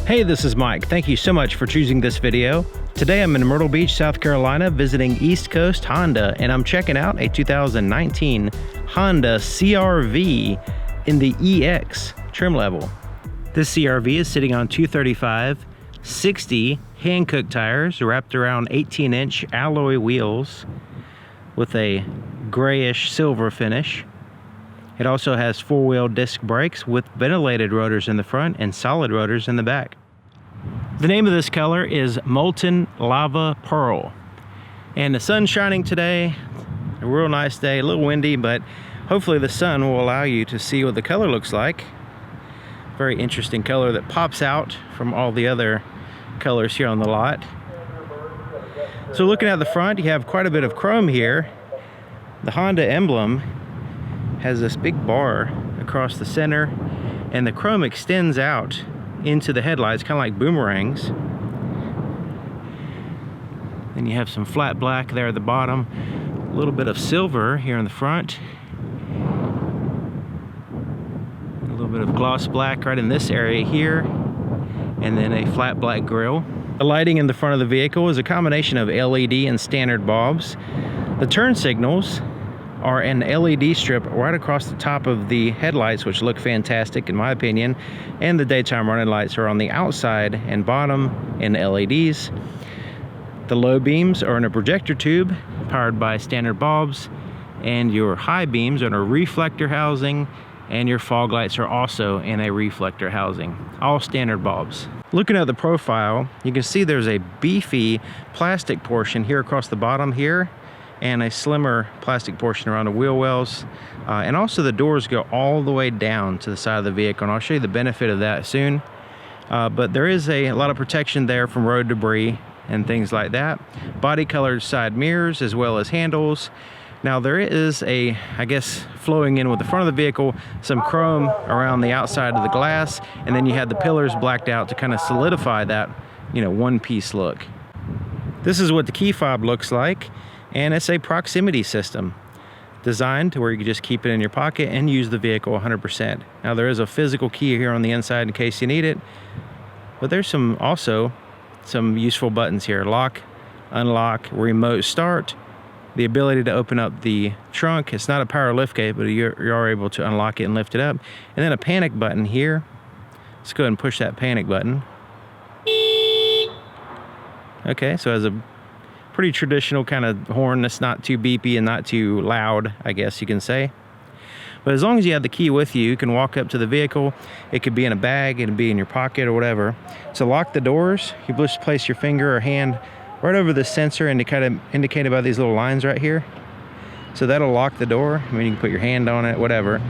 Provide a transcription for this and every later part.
Hey, this is Mike. Thank you so much for choosing this video. Today I'm in Myrtle Beach, South Carolina, visiting East Coast Honda, and I'm checking out a 2019 Honda CR-V in the EX trim level. This CR-V is sitting on 235/60 hand-cooked tires wrapped around 18-inch alloy wheels with a grayish silver finish. It also has four-wheel disc brakes with ventilated rotors in the front and solid rotors in the back. The name of this color is Molten Lava Pearl. And the sun's shining today, a real nice day, a little windy, but hopefully the sun will allow you to see what the color looks like. Very interesting color that pops out from all the other colors here on the lot. So looking at the front, you have quite a bit of chrome here. The Honda emblem has this big bar across the center, and the chrome extends out into the headlights, kind of like boomerangs. Then you have some flat black there at the bottom, a little bit of silver here in the front, a little bit of gloss black right in this area here, and then a flat black grille. The lighting in the front of the vehicle is a combination of LED and standard bulbs. The turn signals are an LED strip right across the top of the headlights, which look fantastic in my opinion, and the daytime running lights are on the outside and bottom in LEDs. The low beams are in a projector tube powered by standard bulbs, and your high beams are in a reflector housing, and your fog lights are also in a reflector housing, all standard bulbs. Looking at the profile, you can see there's a beefy plastic portion here across the bottom here, and a slimmer plastic portion around the wheel wells, and also the doors go all the way down to the side of the vehicle, and I'll show you the benefit of that soon. But there is a lot of protection there from road debris and things like that. Body colored side mirrors as well as handles. Now there is I guess flowing in with the front of the vehicle, some chrome around the outside of the glass, and then you had the pillars blacked out to kind of solidify that, one piece look. This is what the key fob looks like. And it's a proximity system designed to where you can just keep it in your pocket and use the vehicle 100%. Now there is a physical key here on the inside in case you need it, but there's also some useful buttons here: lock, unlock, remote start, the ability to open up the trunk. It's not a power lift gate, but you are able to unlock it and lift it up. And then a panic button here. Let's go ahead and push that panic button. Okay, so it has a pretty traditional kind of horn that's not too beepy and not too loud, I guess you can say. But as long as you have the key with you, you can walk up to the vehicle. It could be in a bag, it could be in your pocket or whatever. To lock the doors, you just place your finger or hand right over the sensor and indicated by these little lines right here. So that'll lock the door. I mean, you can put your hand on it, whatever.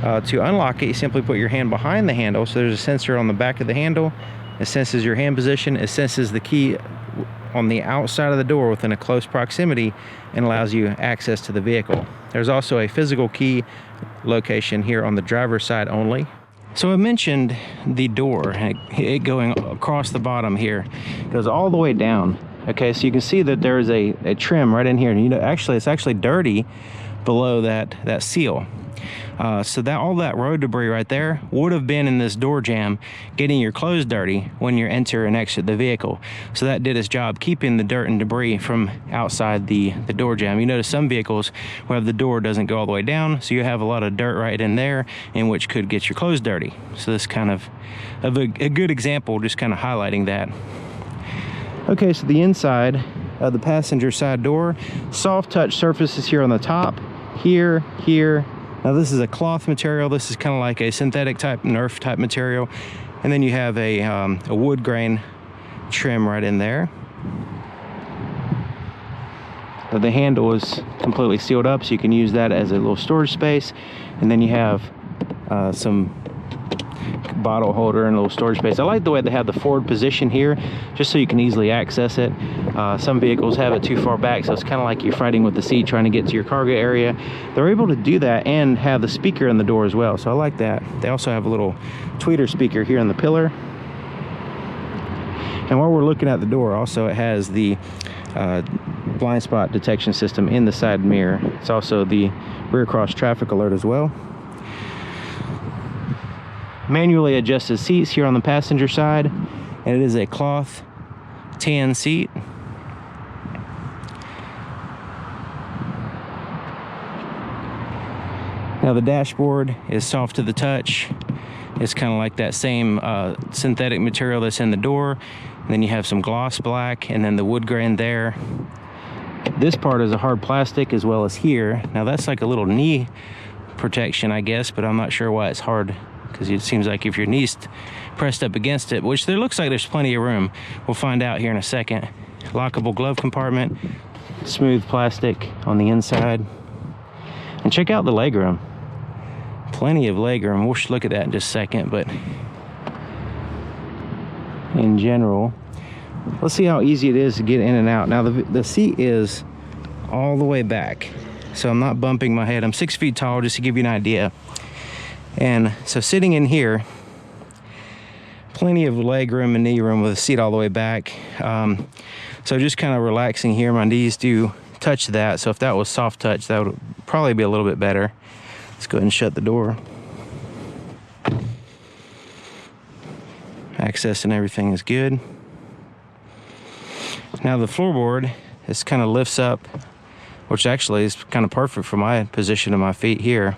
To unlock it, you simply put your hand behind the handle. So there's a sensor on the back of the handle. It senses your hand position. It senses the key on the outside of the door within a close proximity and allows you access to the vehicle. There's also a physical key location here on the driver's side only. So I mentioned the door, it going across the bottom here. It goes all the way down. Okay, so you can see that there is a trim right in here, and it's actually dirty below that seal. So that all that road debris right there would have been in this door jamb, getting your clothes dirty when you enter and exit the vehicle. So that did its job, keeping the dirt and debris from outside the door jamb. You notice some vehicles where the door doesn't go all the way down, so you have a lot of dirt right in there, in which could get your clothes dirty. So this kind of a good example, just kind of highlighting that. Okay, so the inside of the passenger side door, soft touch surfaces here on the top, here. Now this is a cloth material. This is kind of like a synthetic type, Nerf type material. And then you have a wood grain trim right in there. The handle is completely sealed up, so you can use that as a little storage space. And then you have some bottle holder and a little storage space. I like the way they have the forward position here, just so you can easily access it. Some vehicles have it too far back, so it's kind of like you're fighting with the seat trying to get to your cargo area. They're able to do that and have the speaker in the door as well, so I like that. They also have a little tweeter speaker here in the pillar. And while we're looking at the door, also it has the blind spot detection system in the side mirror. It's also the rear cross traffic alert as well. Manually adjusted seats here on the passenger side, And it is a cloth tan seat. Now the dashboard is soft to the touch. It's kind of like that same synthetic material that's in the door. And then you have some gloss black and then the wood grain there. This part is a hard plastic as well as here. Now that's like a little knee protection, I guess, but I'm not sure why it's hard, because it seems like if your knee's pressed up against it, which there looks like there's plenty of room. We'll find out here in a second. Lockable glove compartment, smooth plastic on the inside. And check out the legroom. Plenty of legroom. We'll look at that in just a second, but in general, let's see how easy it is to get in and out. Now the seat is all the way back, so I'm not bumping my head. I'm 6 feet tall, just to give you an idea. And so sitting in here, plenty of leg room and knee room with the seat all the way back. So just kind of relaxing here. My knees do touch that, so if that was soft touch, that would probably be a little bit better. Let's go ahead and shut the door. Access and everything is good. Now the floorboard, this kind of lifts up, which actually is kind of perfect for my position of my feet here.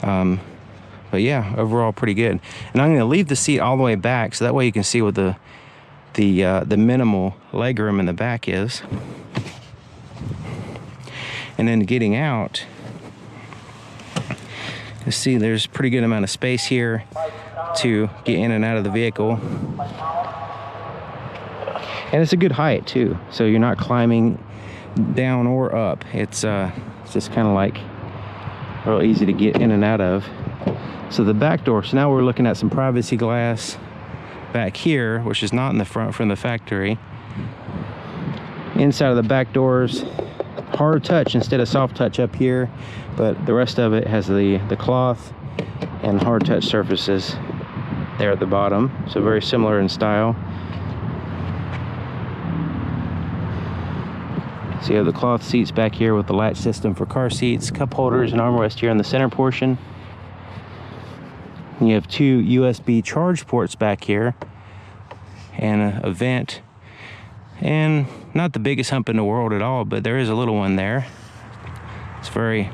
But yeah, overall pretty good. And I'm going to leave the seat all the way back, so that way you can see what the minimal leg room in the back is. And then getting out, you see there's a pretty good amount of space here to get in and out of the vehicle. And it's a good height too, so you're not climbing down or up. It's just kind of like real easy to get in and out of. So the back door, so now we're looking at some privacy glass back here, which is not in the front from the factory. Inside of the back doors, hard touch instead of soft touch up here, but the rest of it has the cloth and hard touch surfaces there at the bottom, so very similar in style. So you have the cloth seats back here with the latch system for car seats, cup holders and armrest here in the center portion. You have two USB charge ports back here and a vent, and not the biggest hump in the world at all, but there is a little one there. It's very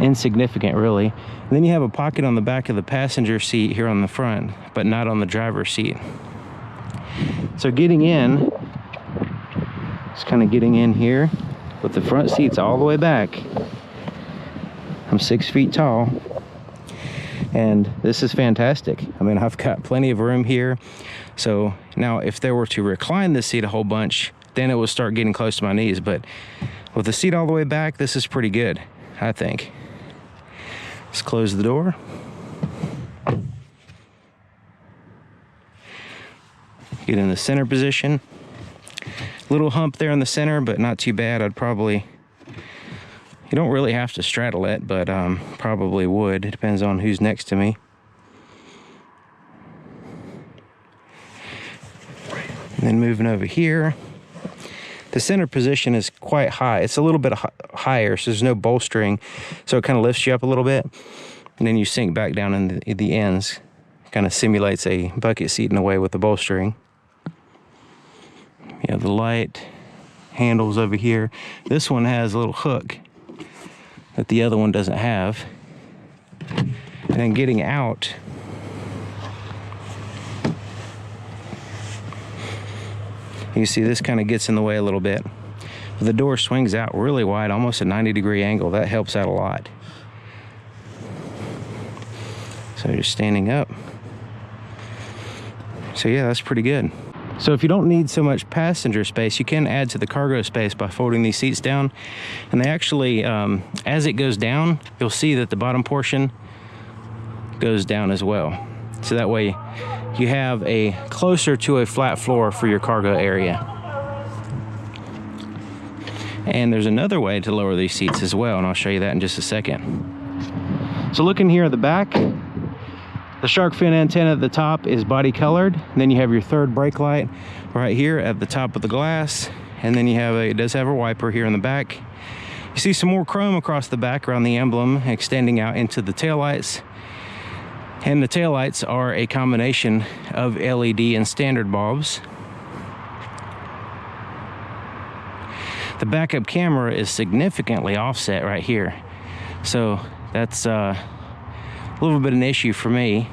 insignificant really. And then you have a pocket on the back of the passenger seat here on the front, but not on the driver's seat. So getting in, just kind of getting in here with the front seats all the way back. I'm 6 feet tall, and this is fantastic. I mean, I've got plenty of room here. So now if they were to recline this seat a whole bunch, then it will start getting close to my knees. But with the seat all the way back, this is pretty good, I think. Let's close the door. Get in the center position. Little hump there in the center, but not too bad. I'd probably, you don't really have to straddle it, but probably would. It depends on who's next to me. And then moving over here, the center position is quite high. It's a little bit higher, so there's no bolstering, so it kind of lifts you up a little bit, and then you sink back down in the ends. Kind of simulates a bucket seat in a way with the bolstering. You have the light handles over here. This one has a little hook that the other one doesn't have. And then getting out, you see this kind of gets in the way a little bit. But the door swings out really wide, almost a 90-degree angle. That helps out a lot. So you're standing up. So yeah, that's pretty good. So if you don't need so much passenger space, you can add to the cargo space by folding these seats down. And they actually, as it goes down, you'll see that the bottom portion goes down as well. So that way you have a closer to a flat floor for your cargo area. And there's another way to lower these seats as well, and I'll show you that in just a second. So looking here at the back, the shark fin antenna at the top is body colored. And then you have your third brake light right here at the top of the glass. And then you have it does have a wiper here in the back. You see some more chrome across the back around the emblem, extending out into the taillights. And the taillights are a combination of LED and standard bulbs. The backup camera is significantly offset right here, so that's a little bit an issue for me.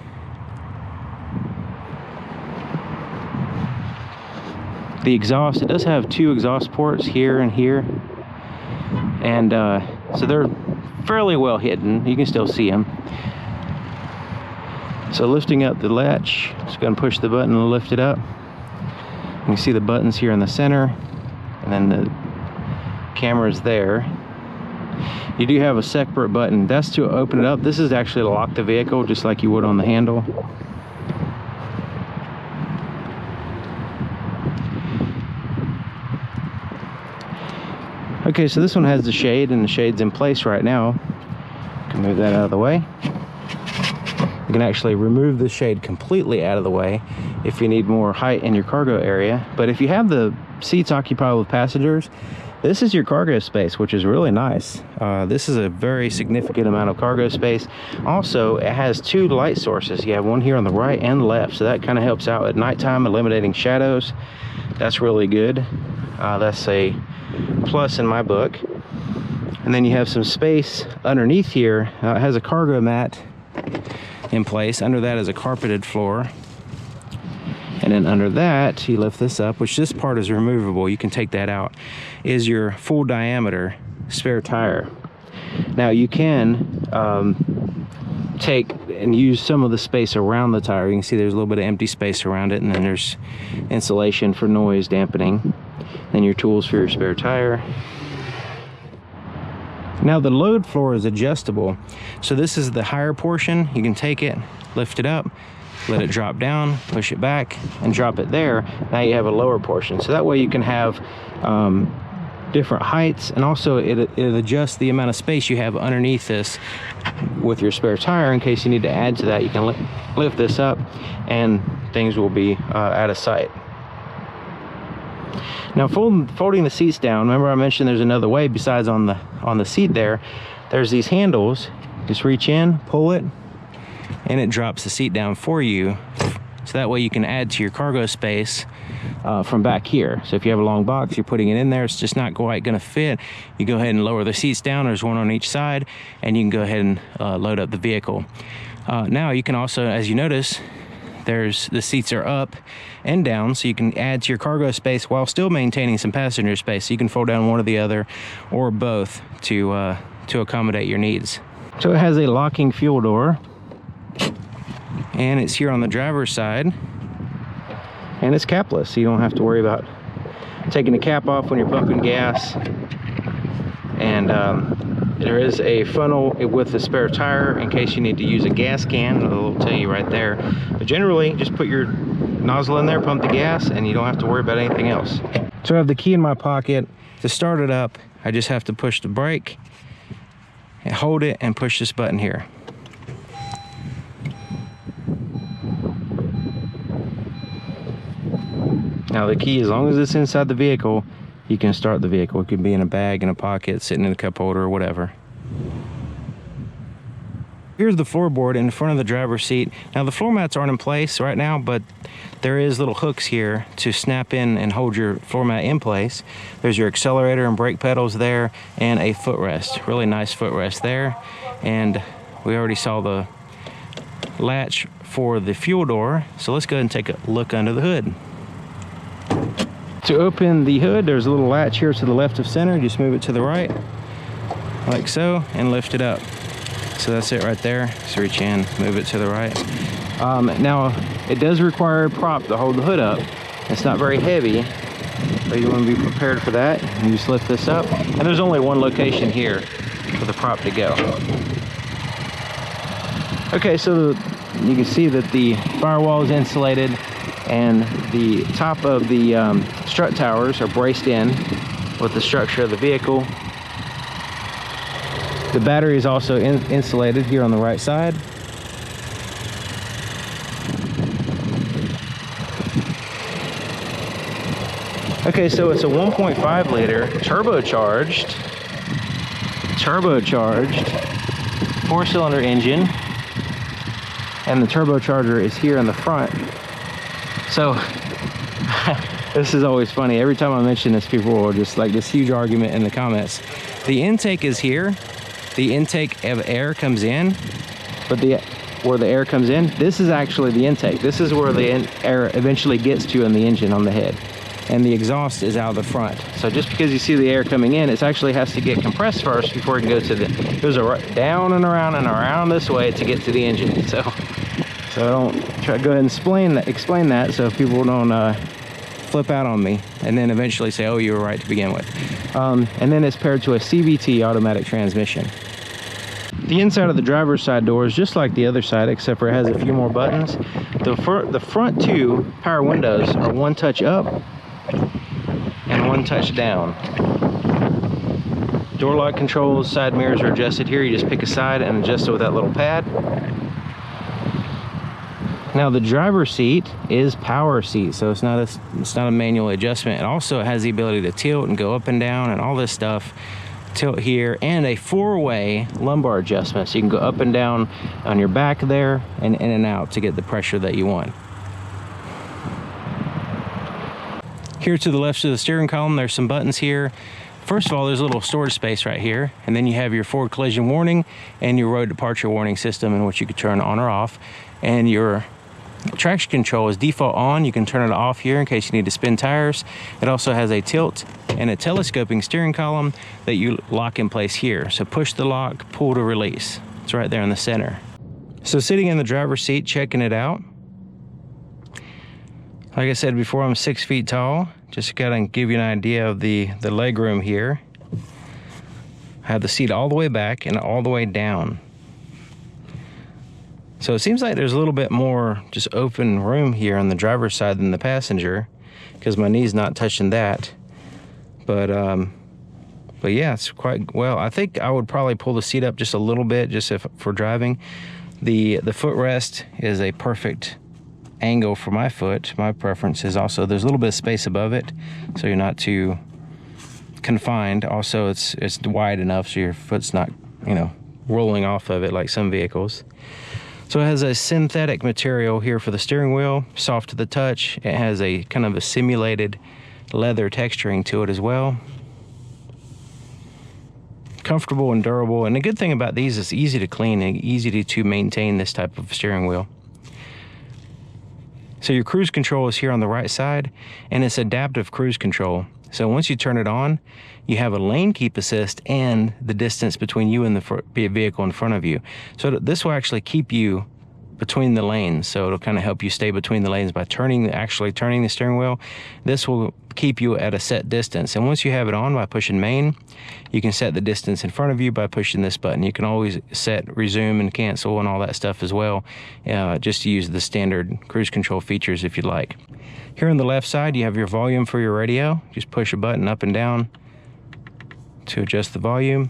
The exhaust, it does have two exhaust ports here and here, and so they're fairly well hidden. You can still see them. So lifting up the latch, just going to push the button and lift it up. You can see the buttons here in the center, and then the camera's there. You do have a separate button. That's to open it up. This is actually to lock the vehicle, just like you would on the handle. Okay, so this one has the shade, and the shade's in place right now. You can move that out of the way. You can actually remove the shade completely out of the way if you need more height in your cargo area. But if you have the seats occupied with passengers, this is your cargo space, which is really nice. This is a very significant amount of cargo space. Also, it has two light sources. You have one here on the right and left, so that kind of helps out at nighttime, eliminating shadows. That's really good. That's a plus in my book. And then you have some space underneath here. It has a cargo mat in place. Under that is a carpeted floor. And then under that, you lift this up, which this part is removable, you can take that out, is your full diameter spare tire. Now you can take and use some of the space around the tire. You can see there's a little bit of empty space around it, and then there's insulation for noise dampening. Then your tools for your spare tire. Now the load floor is adjustable. So this is the higher portion. You can take it, lift it up, let it drop down, push it back, and drop it there. Now you have a lower portion. So that way you can have different heights, and also it adjusts the amount of space you have underneath this with your spare tire. In case you need to add to that, you can lift this up and things will be out of sight. Now folding the seats down, remember I mentioned there's another way besides on the seat there. There's these handles. Just reach in, pull it, and it drops the seat down for you. So that way you can add to your cargo space from back here. So if you have a long box, you're putting it in there, it's just not quite gonna fit. You go ahead and lower the seats down. There's one on each side, and you can go ahead and load up the vehicle. Now you can also, as you notice, the seats are up and down, so you can add to your cargo space while still maintaining some passenger space. So you can fold down one or the other, or both, to accommodate your needs. So it has a locking fuel door, and it's here on the driver's side, and it's capless, so you don't have to worry about taking the cap off when you're pumping gas. And there is a funnel with the spare tire in case you need to use a gas can. It'll tell you right there. But generally, just put your nozzle in there, pump the gas, and you don't have to worry about anything else. So I have the key in my pocket. To start it up, I just have to push the brake and hold it and push this button here. Now the key, as long as it's inside the vehicle, you can start the vehicle. It could be in a bag, in a pocket, sitting in a cup holder, or whatever. Here's the floorboard in front of the driver's seat. Now the floor mats aren't in place right now, but there is little hooks here to snap in and hold your floor mat in place. There's your accelerator and brake pedals there, and a footrest. Really nice footrest there. And we already saw the latch for the fuel door. So let's go ahead and take a look under the hood. To open the hood, there's a little latch here to the left of center. Just move it to the right, like so, and lift it up. So that's it right there. So reach in, move it to the right. Now, it does require a prop to hold the hood up. It's not very heavy, but you want to be prepared for that. You just lift this up, and there's only one location here for the prop to go. Okay, so you can see that the firewall is insulated, and the top of the strut towers are braced in with the structure of the vehicle. The battery is also insulated here on the right side. Okay, so it's a 1.5 liter turbocharged 4-cylinder engine. and the turbocharger is here in the front. So this is always funny. Every time I mention this, people will just like this huge argument in the comments. The intake is here. The intake of air comes in, but where the air comes in, this is actually the intake. This is where the air eventually gets to in the engine on the head. And the exhaust is out of the front. So just because you see the air coming in, it actually has to get compressed first before it can go to the, it goes down and around this way to get to the engine. So I don't try to go ahead and explain that so people don't flip out on me and then eventually say, oh, you were right to begin with. And then it's paired to a CVT automatic transmission. The inside of the driver's side door is just like the other side, except for it has a few more buttons. The front two power windows are one touch up and one touch down. Door lock controls, side mirrors are adjusted here. You just pick a side and adjust it with that little pad. Now the driver's seat is power seat, so it's not a manual adjustment. It also has the ability to tilt and go up and down and all this stuff. Tilt here, and a four-way lumbar adjustment, so you can go up and down on your back there and in and out to get the pressure that you want. Here to the left of the steering column, there's some buttons here. First of all, there's a little storage space right here, and then you have your forward collision warning and your road departure warning system, in which you can turn on or off. And your traction control is default on. You can turn it off here in case you need to spin tires. It also has a tilt and a telescoping steering column that you lock in place here. So push the lock, pull to release. It's right there in the center. So sitting in the driver's seat, checking it out. Like I said before, I'm 6 feet tall. Just gotta give you an idea of the legroom here. I have the seat all the way back and all the way down. So it seems like there's a little bit more just open room here on the driver's side than the passenger, because my knee's not touching that. But yeah, it's quite well. I think I would probably pull the seat up just a little bit, just for driving. The footrest is a perfect angle for my foot. My preference is also there's a little bit of space above it, so you're not too confined. Also, it's wide enough so your foot's not, you know, rolling off of it like some vehicles. So it has a synthetic material here for the steering wheel, soft to the touch. It has a kind of a simulated leather texturing to it as well. Comfortable and durable, and the good thing about these is easy to clean and easy to maintain this type of steering wheel. So your cruise control is here on the right side, and it's adaptive cruise control. So once you turn it on, you have a lane keep assist and the distance between you and the vehicle in front of you. So this will actually keep you between the lanes. So it'll kind of help you stay between the lanes by actually turning the steering wheel. This will keep you at a set distance. And once you have it on by pushing main, you can set the distance in front of you by pushing this button. You can always set resume and cancel and all that stuff as well, just to use the standard cruise control features if you'd like. Here on the left side, you have your volume for your radio. Just push a button up and down to adjust the volume.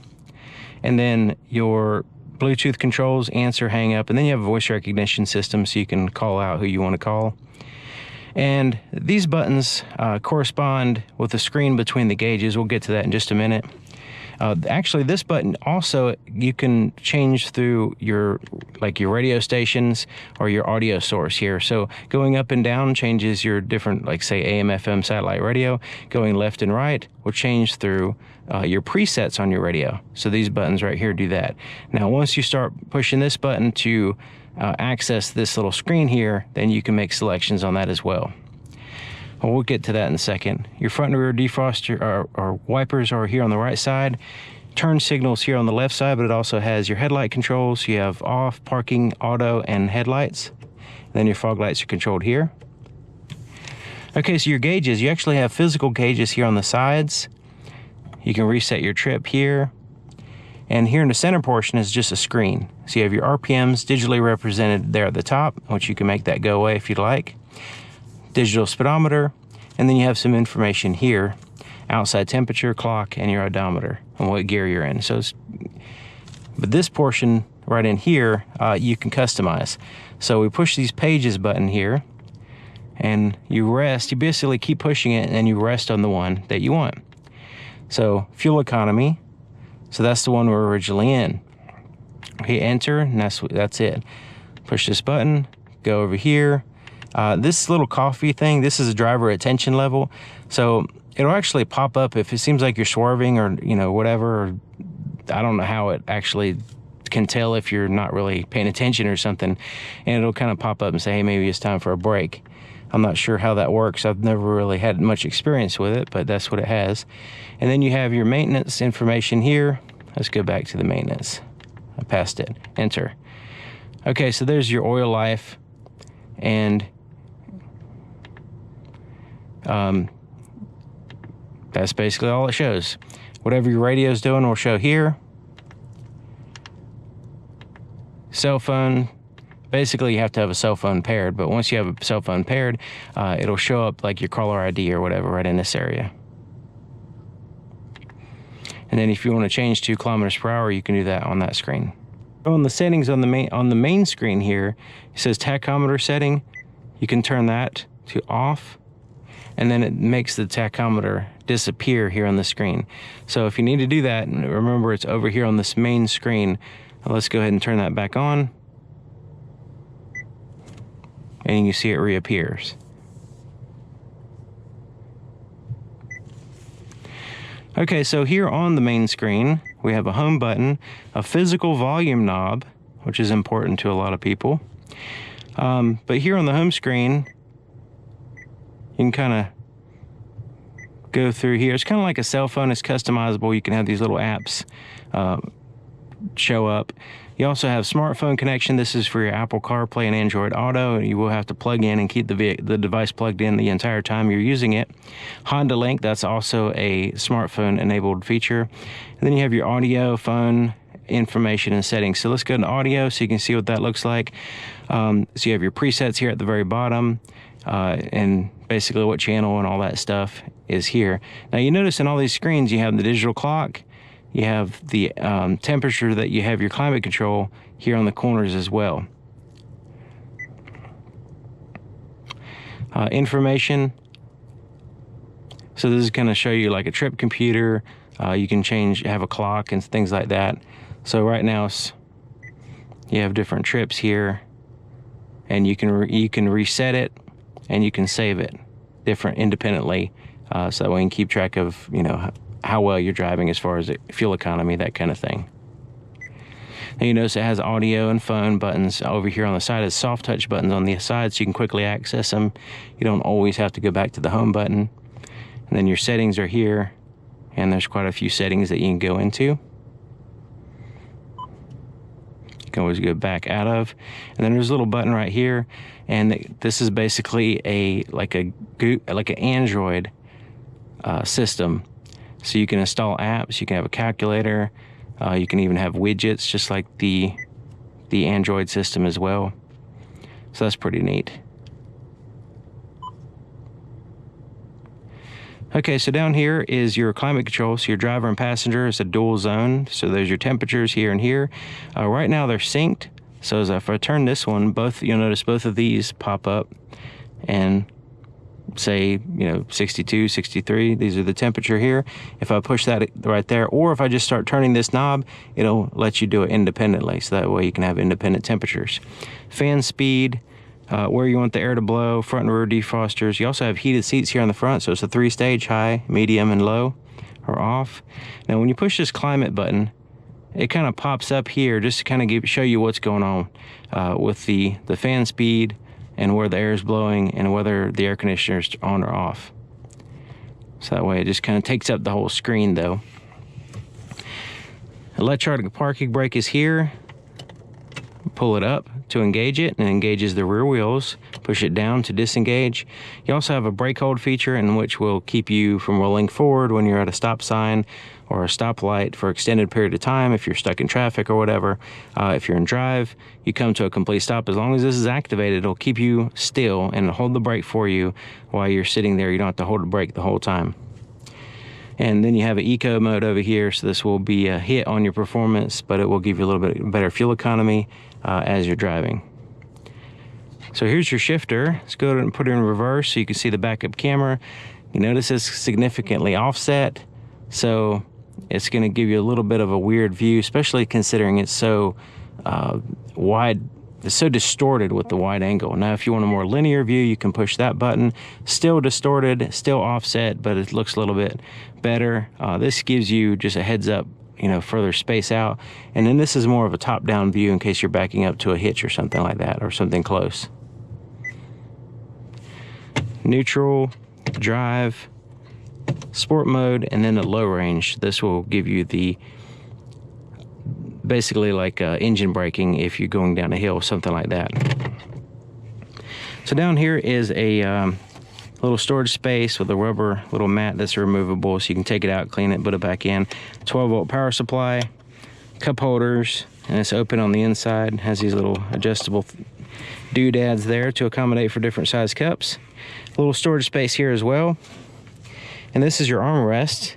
And then your Bluetooth controls, answer, hang up, and then you have a voice recognition system so you can call out who you want to call. And these buttons correspond with the screen between the gauges. We'll get to that in just a minute. Actually, this button also, you can change through your radio stations or your audio source here. So going up and down changes your different, like say AM, FM, satellite radio. Going left and right will change through your presets on your radio. So these buttons right here do that. Now, once you start pushing this button to access this little screen here, then you can make selections on that as well. Well, we'll get to that in a second. Your front and rear defroster or wipers are here on the right side. Turn signals here on the left side, but it also has your headlight controls. You have off, parking, auto, and headlights. And then your fog lights are controlled here. Okay, so your gauges, you actually have physical gauges here on the sides. You can reset your trip here. And here in the center portion is just a screen. So you have your RPMs digitally represented there at the top, which you can make that go away if you'd like. Digital speedometer, and then you have some information here, outside temperature, clock, and your odometer, and what gear you're in. But this portion right in here, you can customize. So we push these pages button here, and you basically keep pushing it, and then you rest on the one that you want. So fuel economy, so that's the one we're originally in. Hit enter, and that's it. Push this button, go over here. This little coffee thing, this is a driver attention level. So it'll actually pop up if it seems like you're swerving or, you know, whatever. Or I don't know how it actually can tell if you're not really paying attention or something. And it'll kind of pop up and say, hey, maybe it's time for a break. I'm not sure how that works. I've never really had much experience with it, but that's what it has. And then you have your maintenance information here. Let's go back to the maintenance. I passed it. Enter. Okay, so there's your oil life. And that's basically all it shows. Whatever your radio's doing will show here. Cell phone. Basically, you have to have a cell phone paired, but once you have a cell phone paired, it'll show up like your caller ID or whatever right in this area. And then if you want to change to kilometers per hour, you can do that on that screen. On the settings on the main screen here, it says tachometer setting. You can turn that to off, and then it makes the tachometer disappear here on the screen. So if you need to do that, remember it's over here on this main screen. Let's go ahead and turn that back on. And you see it reappears. Okay, so here on the main screen, we have a home button, a physical volume knob, which is important to a lot of people. But here on the home screen, you can kind of go through here. It's kind of like a cell phone. It's customizable. You can have these little apps show up. You also have smartphone connection. This is for your Apple CarPlay and Android Auto. You will have to plug in and keep the device plugged in the entire time you're using it. Honda Link, that's also a smartphone enabled feature. And then you have your audio, phone information and settings. So let's go to audio so you can see what that looks like. So you have your presets here at the very bottom, and basically what channel and all that stuff is here. Now you notice in all these screens you have the digital clock. You have the temperature that you have your climate control here on the corners as well. Information. So this is going to show you like a trip computer. You can have a clock and things like that. So right now you have different trips here, and you can reset it and you can save it different independently. So that way you can keep track of, you know, how well you're driving as far as fuel economy, that kind of thing. Now you notice it has audio and phone buttons over here on the side. It's soft touch buttons on the side so you can quickly access them. You don't always have to go back to the home button. And then your settings are here, and there's quite a few settings that you can go into. You can always go back out of. And then there's a little button right here, and this is basically like an Android system. So you can install apps, you can have a calculator, you can even have widgets just like the Android system as well. So that's pretty neat. Okay, so down here is your climate control. So your driver and passenger is a dual zone. So there's your temperatures here and here. Right now they're synced. So if I turn this one, you'll notice both of these pop up and say, 62, 63, these are the temperature here. If I push that right there, or if I just start turning this knob, it'll let you do it independently. So that way you can have independent temperatures. Fan speed, where you want the air to blow, front and rear defrosters. You also have heated seats here on the front. So it's a 3-stage, high, medium, and low, or off. Now when you push this climate button, it kind of pops up here just to kind of show you what's going on with the fan speed, and where the air is blowing, and whether the air conditioner is on or off. So that way it just kind of takes up the whole screen though. Electronic parking brake is here. Pull it up to engage it, and it engages the rear wheels. Push it down to disengage. You also have a brake hold feature, in which will keep you from rolling forward when you're at a stop sign or a stoplight for extended period of time. If you're stuck in traffic or whatever, if you're in drive, you come to a complete stop. As long as this is activated, it'll keep you still and hold the brake for you while you're sitting there. You don't have to hold the brake the whole time. And then you have an eco mode over here, so this will be a hit on your performance, but it will give you a little bit better fuel economy as you're driving. So here's your shifter. Let's go ahead and put it in reverse so you can see the backup camera. You notice it's significantly offset, so it's going to give you a little bit of a weird view, especially considering it's so wide it's so distorted with the wide angle. Now, if you want a more linear view, you can push that button. Still distorted, still offset, but it looks a little bit better. This gives you just a heads up, you know, further space out. And then this is more of a top-down view in case you're backing up to a hitch or something like that, or something close. Neutral, drive, sport mode, and then the low range. This will give you the basically like engine braking if you're going down a hill, something like that. So down here is a little storage space with a rubber little mat that's removable, so you can take it out, clean it, put it back in. 12-volt power supply, cup holders, and it's open on the inside. It has these little adjustable doodads there to accommodate for different size cups. A little storage space here as well. And this is your armrest.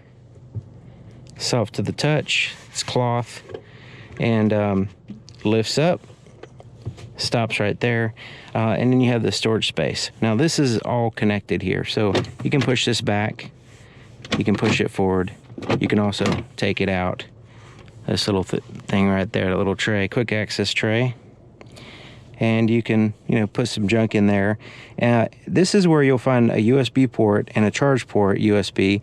Soft to the touch. It's cloth. And lifts up, stops right there, and then you have the storage space. Now this is all connected here, so you can push this back, you can push it forward, you can also take it out. This little thing right there, the little tray, quick access tray, and you can, you know, put some junk in there. This is where you'll find a USB port and a charge port USB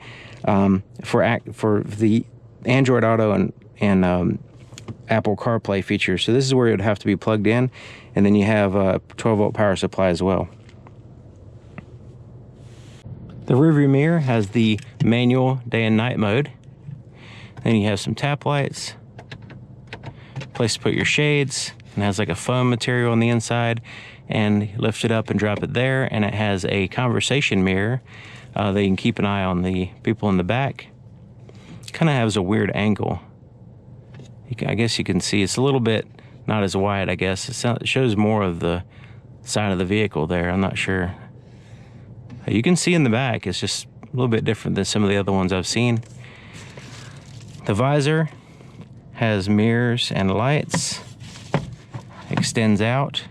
for the Android Auto and Apple CarPlay features. So this is where it would have to be plugged in, and then you have a 12-volt power supply as well. The rearview mirror has the manual day and night mode. Then you have some tap lights, place to put your shades, and it has like a foam material on the inside, and you lift it up and drop it there, and it has a conversation mirror that you can keep an eye on the people in the back. Kind of has a weird angle. I guess you can see it's a little bit not as wide, I guess. It shows more of the side of the vehicle there. I'm not sure. You can see in the back, it's just a little bit different than some of the other ones I've seen. The visor has mirrors and lights. Extends out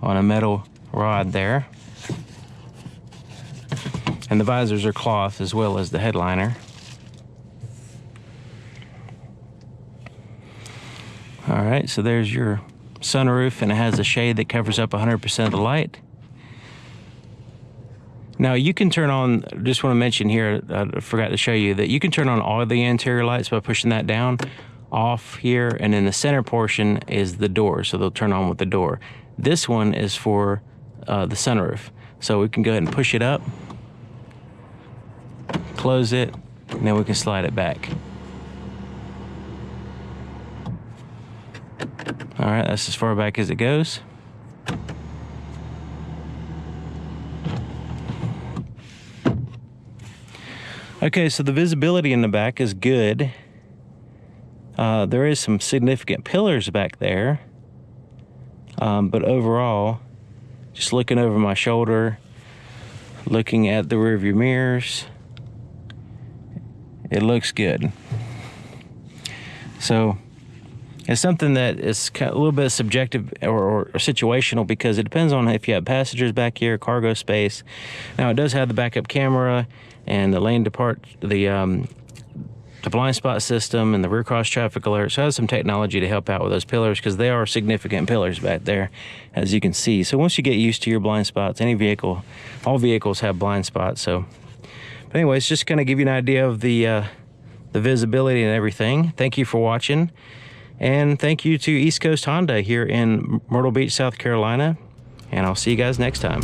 on a metal rod there. And the visors are cloth as well as the headliner. All right, so there's your sunroof, and it has a shade that covers up 100% of the light. Now you can turn on, just want to mention here, I forgot to show you that you can turn on all the interior lights by pushing that down, off here, and then the center portion is the door, so they'll turn on with the door. This one is for the sunroof. So we can go ahead and push it up, close it, and then we can slide it back. All right, that's as far back as it goes. Okay, so the visibility in the back is good. There is some significant pillars back there. But overall, just looking over my shoulder, looking at the rearview mirrors, it looks good. So it's something that is a little bit subjective or situational, because it depends on if you have passengers back here, cargo space. Now it does have the backup camera and the lane depart, the blind spot system and the rear cross traffic alert. So it has some technology to help out with those pillars, because they are significant pillars back there, as you can see. So once you get used to your blind spots, any vehicle, all vehicles have blind spots. So, but anyways, just kind of give you an idea of the visibility and everything. Thank you for watching. And thank you to East Coast Honda here in Myrtle Beach, South Carolina. And I'll see you guys next time.